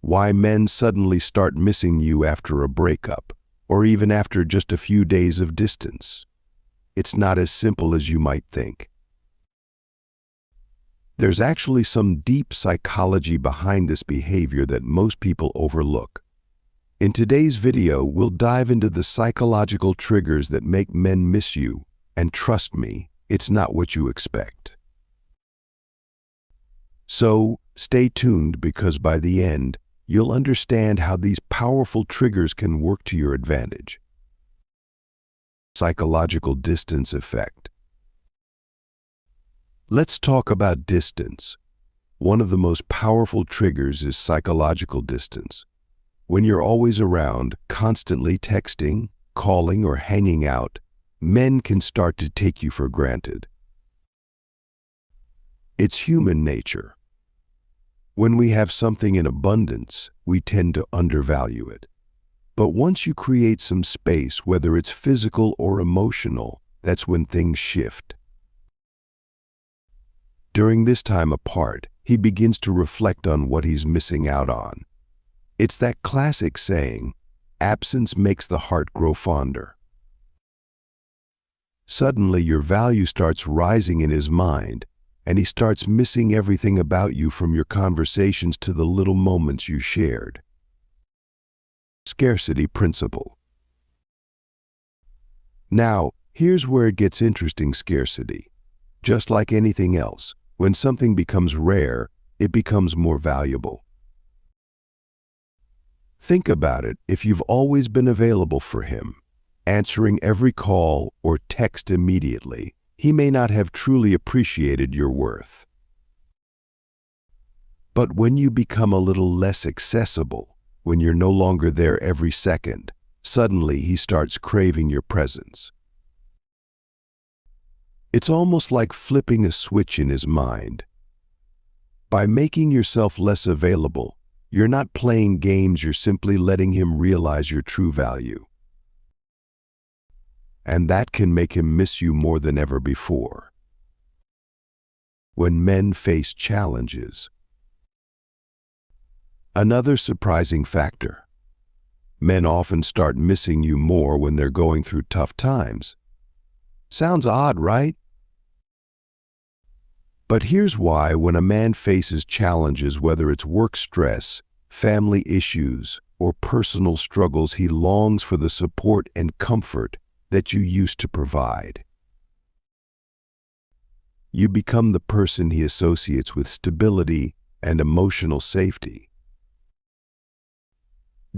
Why men suddenly start missing you after a breakup, or even after just a few days of distance. It's not as simple as you might think. There's actually some deep psychology behind this behavior that most people overlook. In today's video, we'll dive into the psychological triggers that make men miss you, and trust me, it's not what you expect. So, stay tuned because by the end, you'll understand how these powerful triggers can work to your advantage. Psychological distance effect. Let's talk about distance. One of the most powerful triggers is psychological distance. When you're always around, constantly texting, calling, or hanging out, men can start to take you for granted. It's human nature. When we have something in abundance, we tend to undervalue it. But once you create some space, whether it's physical or emotional, that's when things shift. During this time apart, he begins to reflect on what he's missing out on. It's that classic saying, absence makes the heart grow fonder. Suddenly, your value starts rising in his mind, and he starts missing everything about you, from your conversations to the little moments you shared. Scarcity principle. Now, here's where it gets interesting. Scarcity. Just like anything else, when something becomes rare, it becomes more valuable. Think about it. If you've always been available for him, answering every call or text immediately, he may not have truly appreciated your worth. But when you become a little less accessible, when you're no longer there every second, suddenly he starts craving your presence. It's almost like flipping a switch in his mind. By making yourself less available, you're not playing games, you're simply letting him realize your true value. And that can make him miss you more than ever before. When men face challenges. Another surprising factor. Men often start missing you more when they're going through tough times. Sounds odd, right? But here's why. When a man faces challenges, whether it's work stress, family issues, or personal struggles, he longs for the support and comfort that you used to provide. You become the person he associates with stability and emotional safety.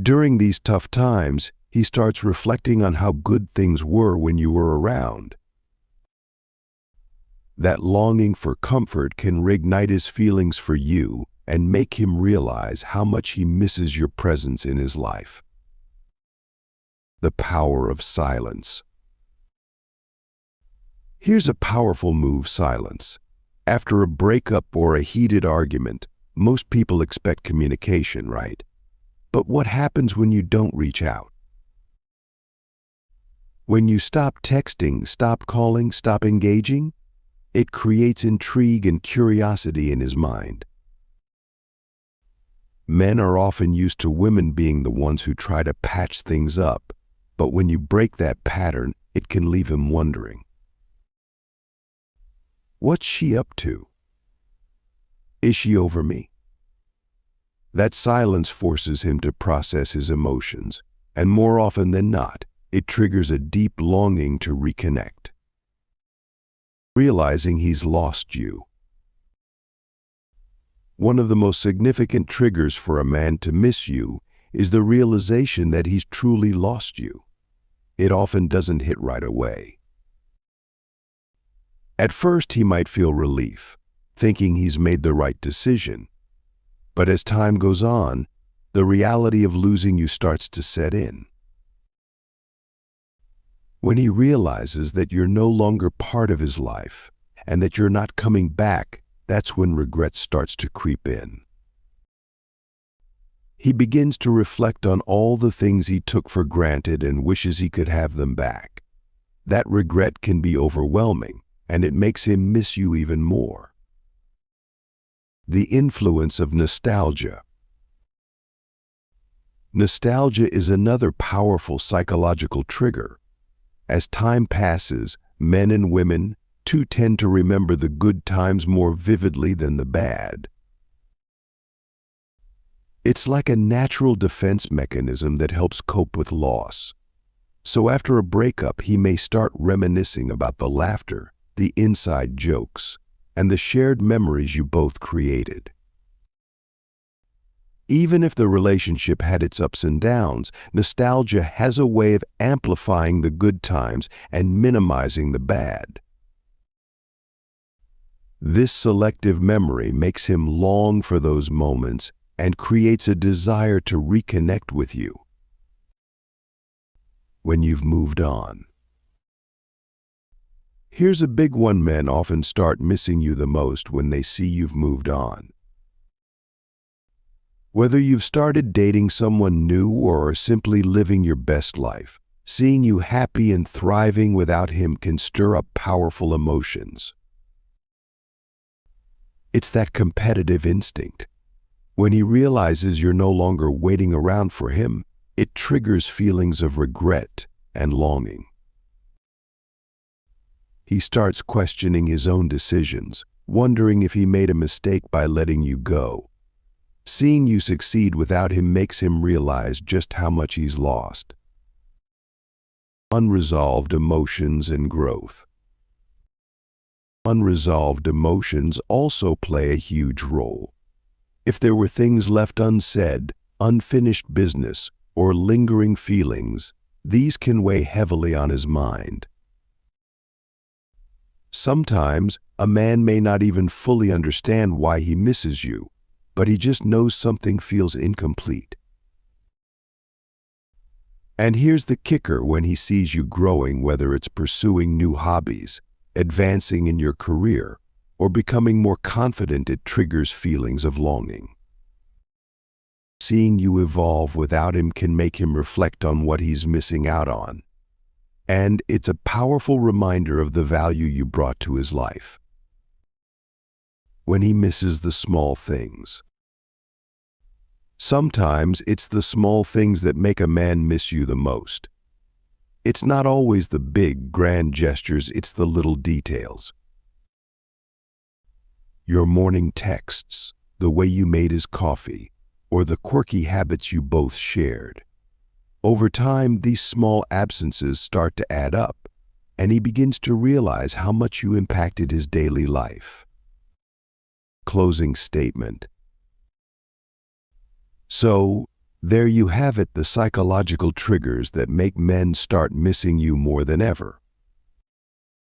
During these tough times, he starts reflecting on how good things were when you were around. That longing for comfort can reignite his feelings for you and make him realize how much he misses your presence in his life. The power of silence. Here's a powerful move: silence. After a breakup or a heated argument, most people expect communication, right? But what happens when you don't reach out? When you stop texting, stop calling, stop engaging, it creates intrigue and curiosity in his mind. Men are often used to women being the ones who try to patch things up, but when you break that pattern, it can leave him wondering. What's she up to? Is she over me? That silence forces him to process his emotions, and more often than not, it triggers a deep longing to reconnect. Realizing he's lost you. One of the most significant triggers for a man to miss you is the realization that he's truly lost you. It often doesn't hit right away. At first, he might feel relief, thinking he's made the right decision. But as time goes on, the reality of losing you starts to set in. When he realizes that you're no longer part of his life and that you're not coming back, that's when regret starts to creep in. He begins to reflect on all the things he took for granted and wishes he could have them back. That regret can be overwhelming, and it makes him miss you even more. The influence of nostalgia. Nostalgia is another powerful psychological trigger. As time passes, men and women too tend to remember the good times more vividly than the bad. It's like a natural defense mechanism that helps cope with loss. So after a breakup, he may start reminiscing about the laughter, the inside jokes, and the shared memories you both created. Even if the relationship had its ups and downs, nostalgia has a way of amplifying the good times and minimizing the bad. This selective memory makes him long for those moments and creates a desire to reconnect with you when you've moved on. Here's a big one: men often start missing you the most when they see you've moved on. Whether you've started dating someone new or are simply living your best life, seeing you happy and thriving without him can stir up powerful emotions. It's that competitive instinct. When he realizes you're no longer waiting around for him, it triggers feelings of regret and longing. He starts questioning his own decisions, wondering if he made a mistake by letting you go. Seeing you succeed without him makes him realize just how much he's lost. Unresolved emotions and growth. Unresolved emotions also play a huge role. If there were things left unsaid, unfinished business, or lingering feelings, these can weigh heavily on his mind. Sometimes, a man may not even fully understand why he misses you, but he just knows something feels incomplete. And here's the kicker: when he sees you growing, whether it's pursuing new hobbies, advancing in your career, or becoming more confident, it triggers feelings of longing. Seeing you evolve without him can make him reflect on what he's missing out on. And it's a powerful reminder of the value you brought to his life. When he misses the small things. Sometimes it's the small things that make a man miss you the most. It's not always the big, grand gestures, it's the little details. Your morning texts, the way you made his coffee, or the quirky habits you both shared. Over time, these small absences start to add up, and he begins to realize how much you impacted his daily life. Closing statement. So, there you have it, the psychological triggers that make men start missing you more than ever.